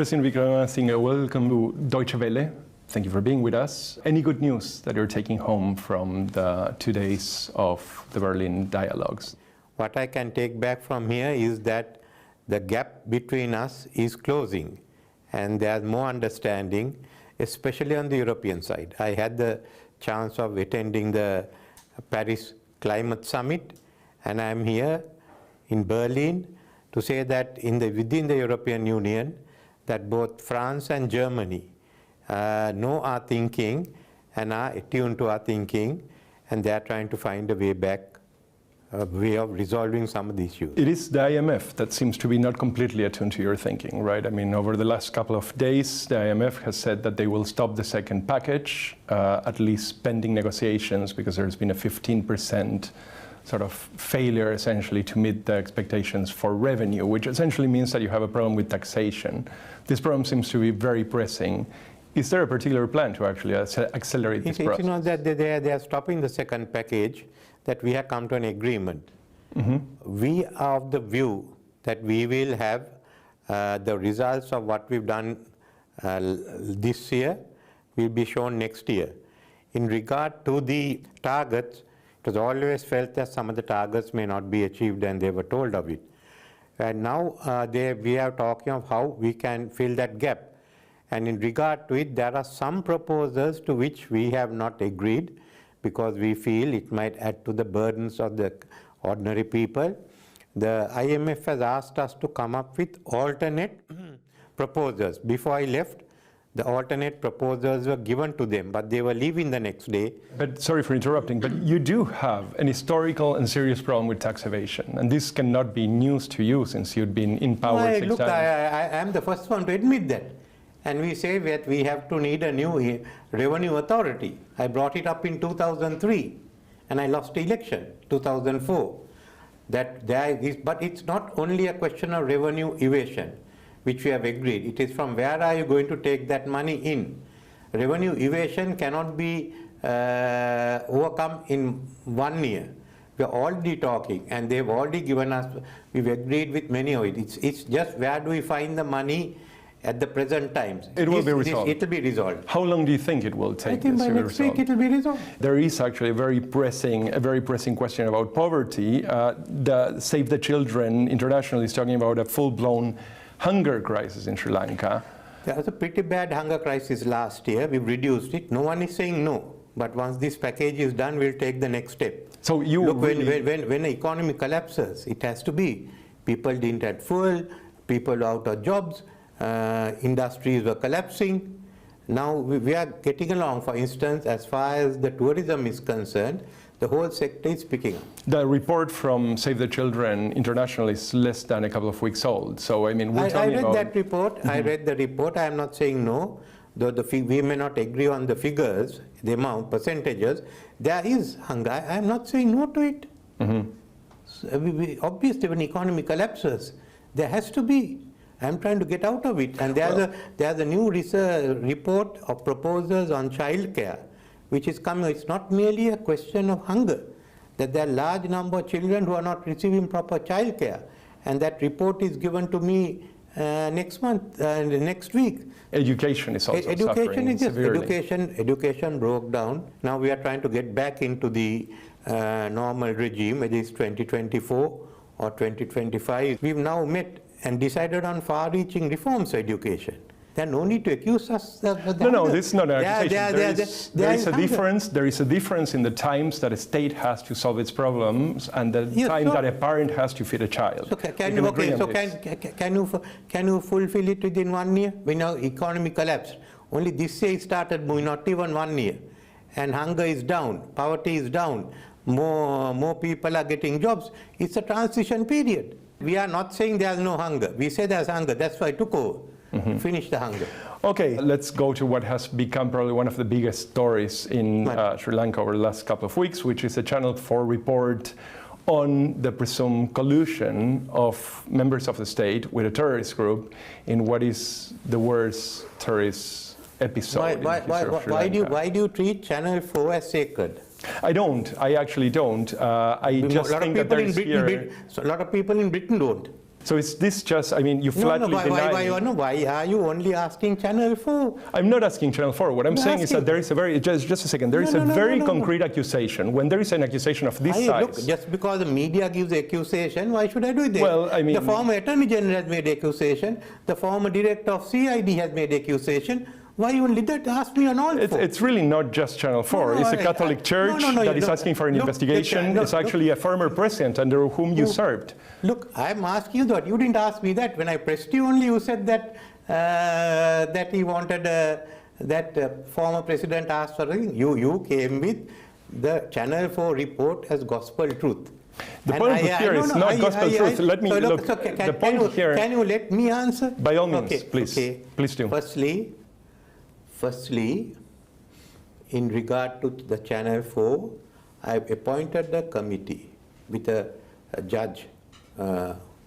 President Wickremesinghe, welcome to Deutsche Welle. Thank you for being with us. Any good news that you're taking home from the 2 days of the Berlin dialogues? What I can take back from here is that the gap between us is closing and there's more understanding, especially on the European side. I had the chance of attending the Paris Climate Summit, and I'm here in Berlin to say that within the European Union, that both France and Germany know our thinking and are attuned to our thinking, and they are trying to find a way back, a way of resolving some of the issues. It is the IMF that seems to be not completely attuned to your thinking, right? I mean, over the last couple of days, the IMF has said that they will stop the second package, at least pending negotiations, because there's been a 15% sort of failure, essentially, to meet the expectations for revenue, which essentially means that you have a problem with taxation. This problem seems to be very pressing. Is there a particular plan to actually accelerate this process? You know that they are stopping the second package, that we have come to an agreement. Mm-hmm. We are of the view that we will have the results of what we've done this year will be shown next year. In regard to the targets, it was always felt that some of the targets may not be achieved, and they were told of it. And now we are talking of how we can fill that gap. And in regard to it, there are some proposals to which we have not agreed because we feel it might add to the burdens of the ordinary people. The IMF has asked us to come up with alternate proposals. Before I left, the alternate proposals were given to them, but they were leaving the next day. But sorry for interrupting, but you do have an historical and serious problem with tax evasion, and this cannot be news to you since you've been in power 6 times. I am the first one to admit that. And we say that we have to need a new revenue authority. I brought it up in 2003, and I lost the election, 2004. But it's not only a question of revenue evasion, which we have agreed. It is from where are you going to take that money in. Revenue evasion cannot be overcome in 1 year. We are already talking, and they've already given us, we've agreed with many of it. It's just where do we find the money at the present times. It will be resolved. It will be resolved. How long do you think it will take? I think by next week it will be resolved. There is actually a very pressing question about poverty. The Save the Children International is talking about a full-blown hunger crisis in Sri Lanka. There was a pretty bad hunger crisis last year. We've reduced it. No one is saying no. But once this package is done, we'll take the next step. So you look, when the economy collapses, it has to be. People didn't have fuel, people out of jobs, industries were collapsing. Now we are getting along. For instance, as far as the tourism is concerned, the whole sector is picking up. The report from Save the Children International is less than a couple of weeks old. So, I mean, I read that report. Mm-hmm. I read the report. I am not saying no. Though we may not agree on the figures, the amount, percentages, there is hunger. I am not saying no to it. Mm-hmm. So obviously, when the economy collapses, there has to be. I am trying to get out of it. And there's a new research report of proposals on childcare, which is coming. It's not merely a question of hunger, that there are a large number of children who are not receiving proper childcare. And that report is given to me next week. Education is also suffering severely. Education broke down. Now we are trying to get back into the normal regime, whether it's 2024 or 2025. We've now met and decided on far-reaching reforms to education. There are no need to accuse us. No, this is not an accusation. There is a difference. There is a difference in the times that a state has to solve its problems and the time that a parent has to feed a child. So can you fulfill it within 1 year? When our economy collapsed, only this year it started moving, not even 1 year. And hunger is down, poverty is down, more people are getting jobs. It's a transition period. We are not saying there's no hunger. We say there's hunger. That's why I took over. Mm-hmm. Finish the hunger. Okay, let's go to what has become probably one of the biggest stories in Sri Lanka over the last couple of weeks, which is a Channel 4 report on the presumed collusion of members of the state with a terrorist group in what is the worst terrorist episode in the history of Sri Lanka. Why do you treat Channel 4 as sacred? I don't. I actually don't. I just think that there is here... So a lot of people in Britain don't. So is this just, I mean, you flatly deny... Why are you only asking Channel 4? I'm not asking Channel 4. What I'm saying is that there is a very, just a second, there is a very concrete accusation. When there is an accusation of this size... Look, just because the media gives accusation, why should I do it then? Well, I mean... The former Attorney General has made accusation. The former Director of CID has made accusation. Why only that? Ask me on all four. It's really not just Channel 4. It's a Catholic church that is asking for an investigation. It's actually a former president under whom you served. Look, I'm asking you that. You didn't ask me that. When I pressed you only, you said that that he wanted, that former president asked for it. You came with the Channel 4 report as gospel truth. The point here is not gospel truth. Let me look. The point here... Can you let me answer? By all means, please. Okay. Please do. Firstly, in regard to the Channel 4, I have appointed the committee with a judge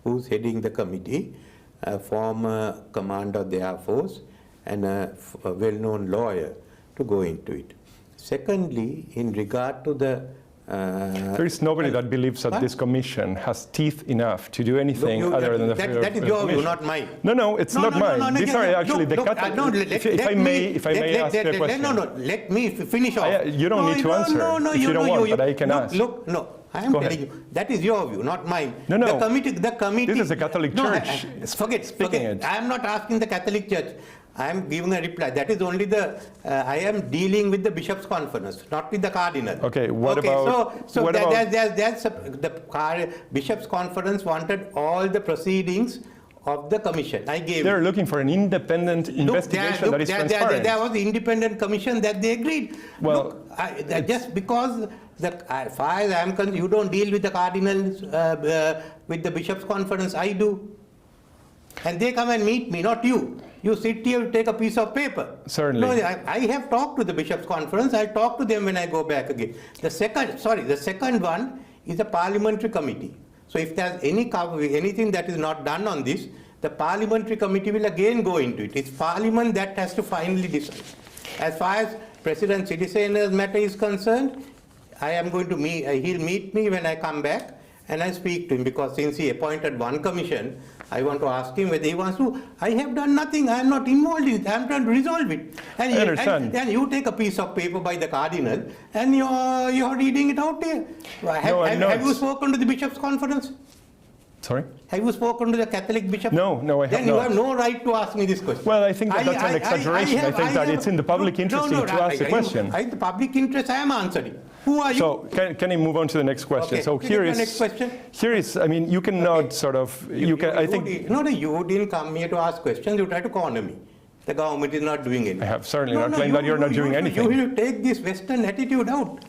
who's heading the committee, a former commander of the Air Force and a well-known lawyer to go into it. Secondly, in regard to the there is nobody that believes that this commission has teeth enough to do anything other than the that is your view, not mine. No, it's not mine. These are actually the if I may ask you a question. Let me finish off. You don't need to answer if you don't want, but I can ask. I am telling you, that is your view, not mine. No. The committee. This is a Catholic church. Forget. I am not asking the Catholic Church. I am giving a reply. That is only the, I am dealing with the Bishops' Conference, not with the Cardinal. Okay, what about... The Bishops' Conference wanted all the proceedings of the commission. I gave They're looking for an independent investigation that is transparent. There was an independent commission that they agreed. Well, just because, as far as I am concerned, you don't deal with the Cardinals, with the Bishops' Conference, I do. And they come and meet me, not you. You sit here, you take a piece of paper. Certainly. No, I have talked to the Bishops' Conference. I'll talk to them when I go back again. The second one is a parliamentary committee. So if there's anything that is not done on this, the parliamentary committee will again go into it. It's Parliament that has to finally decide. As far as President Sirisena's matter is concerned, I am going to meet, he'll meet me when I come back and I speak to him, because since he appointed one commission, I want to ask him whether he wants to. I have done nothing. I am not involved in it. I am trying to resolve it. And I understand. And you take a piece of paper by the Cardinal and you're reading it out there. Have you spoken to the Bishops' Conference? Sorry? Have you spoken to the Catholic Bishop? No, I have not. Then you have no right to ask me this question. Well, I think that's an exaggeration. I think that it's in the public interest to ask the question. The public interest, I am answering. Who are you? So can I move on to the next question? Okay. So here is, I mean, you cannot sort of, you didn't come here to ask questions. You try to corner me. The government is not doing anything. I have certainly not claimed that you're not doing anything. You will take this Western attitude out.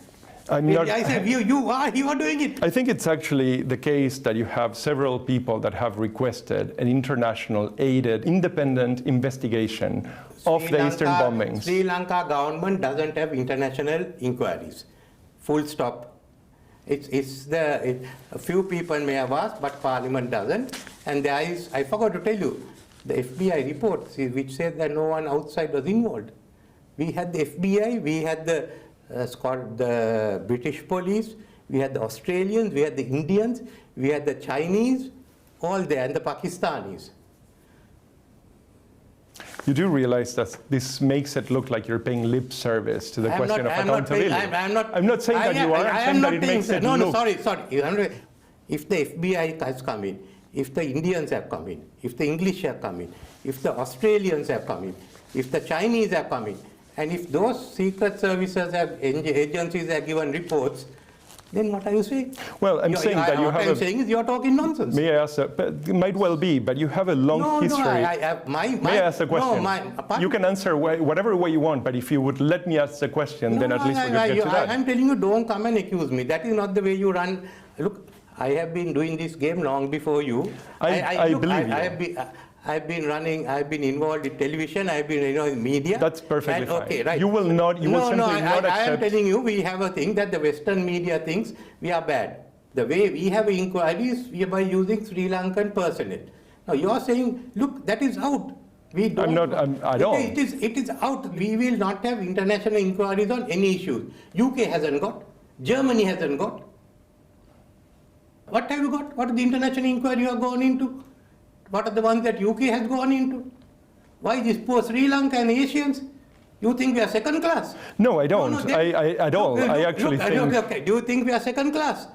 I said you are doing it. I think it's actually the case that you have several people that have requested an international aided independent investigation of the Eastern bombings. Sri Lanka government doesn't have international inquiries. Full stop. A few people may have asked, but Parliament doesn't. And there is, I forgot to tell you, the FBI report which said that no one outside was involved. We had the FBI, we had the British police, we had the Australians, we had the Indians, we had the Chinese, all there, and the Pakistanis. You do realize that this makes it look like you're paying lip service to the question of accountability. I'm not saying that you are. I'm saying that it makes it look. No, sorry. If the FBI has come in, if the Indians have come in, if the English have come in, if the Australians have come in, if the Chinese have come in, and if those secret services agencies have given reports, then what are you saying? Well, I'm saying that you have. What I'm saying is you're talking nonsense. May I ask? It might well be, but you have a long history. May I ask the question? You can answer whatever way you want, but if you would let me ask the question, then at least we could get to that. I'm telling you, don't come and accuse me. That is not the way you run. Look, I have been doing this game long before you. I believe you. I've been involved in television, I've been in media. That's simply fine. Okay, right. You will not accept. I am telling you, we have a thing that the Western media thinks we are bad. The way we have inquiries, we are by using Sri Lankan personnel. Now you are saying, look, that is out. We don't. It is out. We will not have international inquiries on any issues. UK hasn't got. Germany hasn't got. What have you got? What is the international inquiry you are going into? What are the ones that UK has gone into? Why this poor Sri Lanka and Asians? You think we are second class? No, I don't. I at all. I actually think... Okay. Do you think we are second class?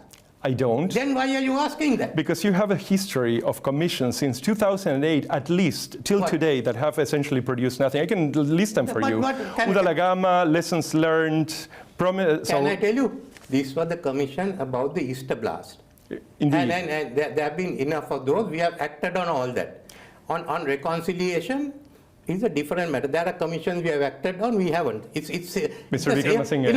I don't. Then why are you asking that? Because you have a history of commissions since 2008, at least, till today, that have essentially produced nothing. I can list them for you. Udalagama, lessons learned, Can I tell you? These were the commission about the Easter blast. Indeed. And there have been enough of those. We have acted on all that. On reconciliation, is a different matter. There are commissions we have acted on, we haven't. Mr. Vikramasinghe,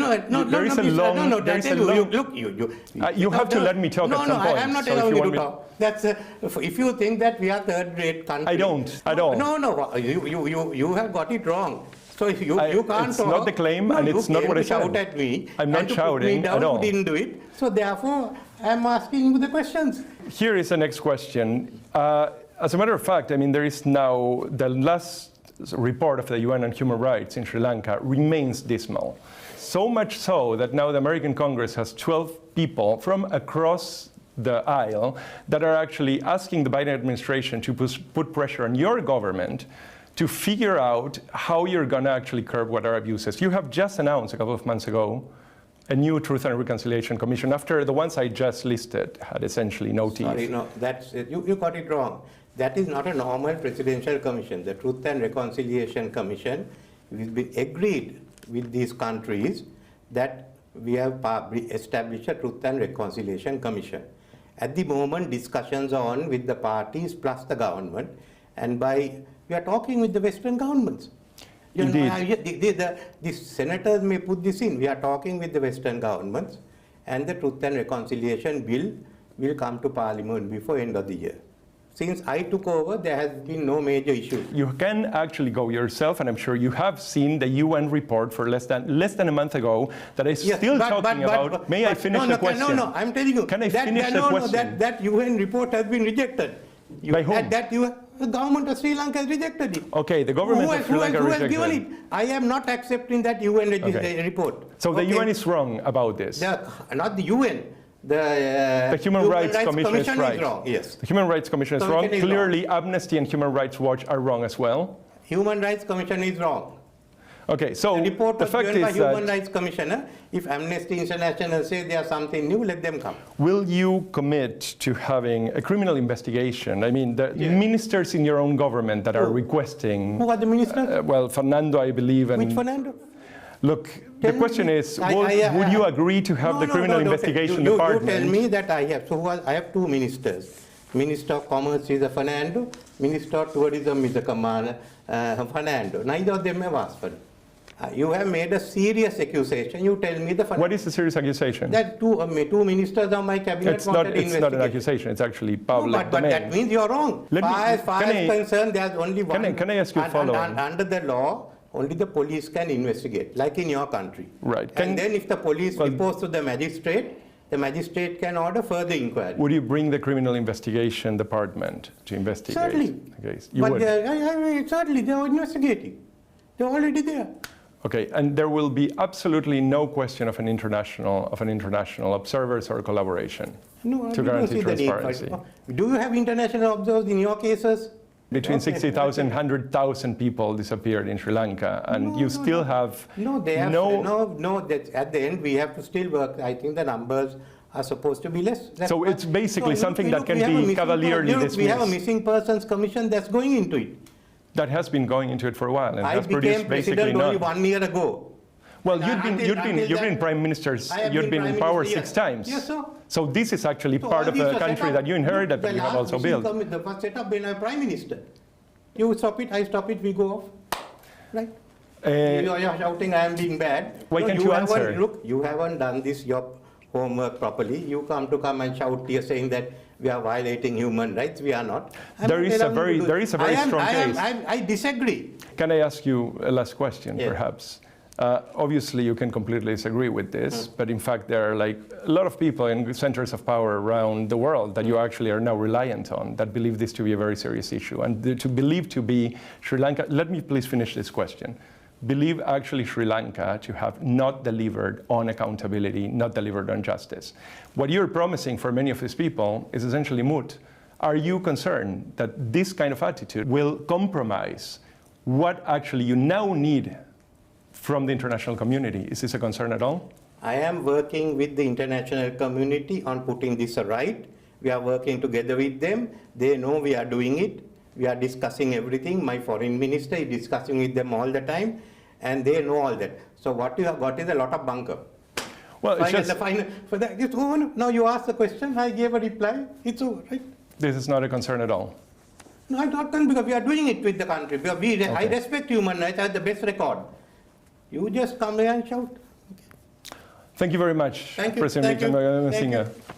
you have to let me talk at some point. No, I'm not allowing you to talk. That's if you think that we are third-rate country. I don't at all. No, you have got it wrong. So if you can't talk. It's not the claim, and it's not what I said. Shout at me. I'm not shouting at all. You didn't do it. So therefore, I'm asking you the questions. Here is the next question. As a matter of fact, I mean, there is now the last report of the UN on human rights in Sri Lanka remains dismal. So much so that now the American Congress has 12 people from across the aisle that are actually asking the Biden administration to put pressure on your government to figure out how you're going to actually curb what are abuses. You have just announced a couple of months ago a new Truth and Reconciliation Commission after the ones I just listed had essentially no teeth. Sorry, no, that's you got it wrong. That is not a normal presidential commission. The Truth and Reconciliation Commission will be agreed with these countries that we have established a Truth and Reconciliation Commission. At the moment, discussions are on with the parties plus the government, and we are talking with the Western governments. The senators may put this in. We are talking with the Western governments, and the Truth and Reconciliation bill will come to Parliament before end of the year. Since I took over, there has been no major issue. You can actually go yourself, and I'm sure you have seen the UN report for less than a month ago that is still talking about. May I finish the question? No, I'm telling you. Can I finish the question? That UN report has been rejected. By whom? The government of Sri Lanka has rejected it. Okay, the government of Sri Lanka rejected it. Who has given it? I am not accepting that UN report. So the UN is wrong about this? Not the UN. The Human Rights Commission is right. Wrong, yes. The Human Rights Commission is wrong. Clearly, Amnesty and Human Rights Watch are wrong as well. Human Rights Commission is wrong. Okay, so the report was fact given by is Human Rights Commissioner. If Amnesty International says there's something new, let them come. Will you commit to having a criminal investigation? I mean, the ministers in your own government that are requesting... Who are the ministers? Well, Fernando, I believe. Which Fernando? Look, the question is, would you agree to have the criminal investigation department? You tell me that I have. So I have two ministers. Minister of Commerce is a Fernando. Minister of Tourism is a Fernando. Neither of them have asked for it. You have made a serious accusation. You tell me the Fernando. What is the serious accusation? That two ministers of my cabinet it's not an accusation. It's actually public domain. But that means you are wrong. As far as concerned, there is only one. Can I ask you following? Under the law, only the police can investigate, like in your country. Right. And then if the police reports to the magistrate can order further inquiry. Would you bring the criminal investigation department to investigate? Certainly. Okay. You would. Certainly, they are investigating. They're already there. Okay, and there will be absolutely no question of an international observers or collaboration to guarantee transparency. Do you have international observers in your cases? Between 60,000 and 100,000 people disappeared in Sri Lanka, and you still have at the end we have to still work. I think the numbers are supposed to be less. So it's basically something that can be cavalierly dismissed. We have a missing persons commission that's going into it. That has been going into it for a while and has produced basically only 1 year ago. Well, you've been prime ministers. You've been in power 6 times. Yes, sir. So this is actually part of a country that you inherited, but you have also built. The first set up when I'm prime minister. You stop it, I stop it, we go off. Right? You are shouting, I am being bad. Why can't you answer? Look, you haven't done this your homework properly. You come and shout here saying that we are violating human rights. We are not. There is a very strong case. I disagree. Can I ask you a last question, perhaps? Obviously, you can completely disagree with this, but in fact, there are like a lot of people in centers of power around the world that you actually are now reliant on that believe this to be a very serious issue. And to believe to be Sri Lanka, let me please finish this question. Believe actually Sri Lanka to have not delivered on accountability, not delivered on justice. What you're promising for many of these people is essentially moot. Are you concerned that this kind of attitude will compromise what actually you now need from the international community? Is this a concern at all? I am working with the international community on putting this right. We are working together with them. They know we are doing it. We are discussing everything. My foreign minister is discussing with them all the time, and they know all that. So what you have got is a lot of bunker. Well, it's just, for that, it's over. Now you asked the question, I gave a reply. It's over, right? this is not a concern at all. No, I'm not concerned because we are doing it with the country. Because I respect human rights. I have the best record. You just come here and shout. Thank you very much, Thank you. President Thank you. Victor Thank Singha. you.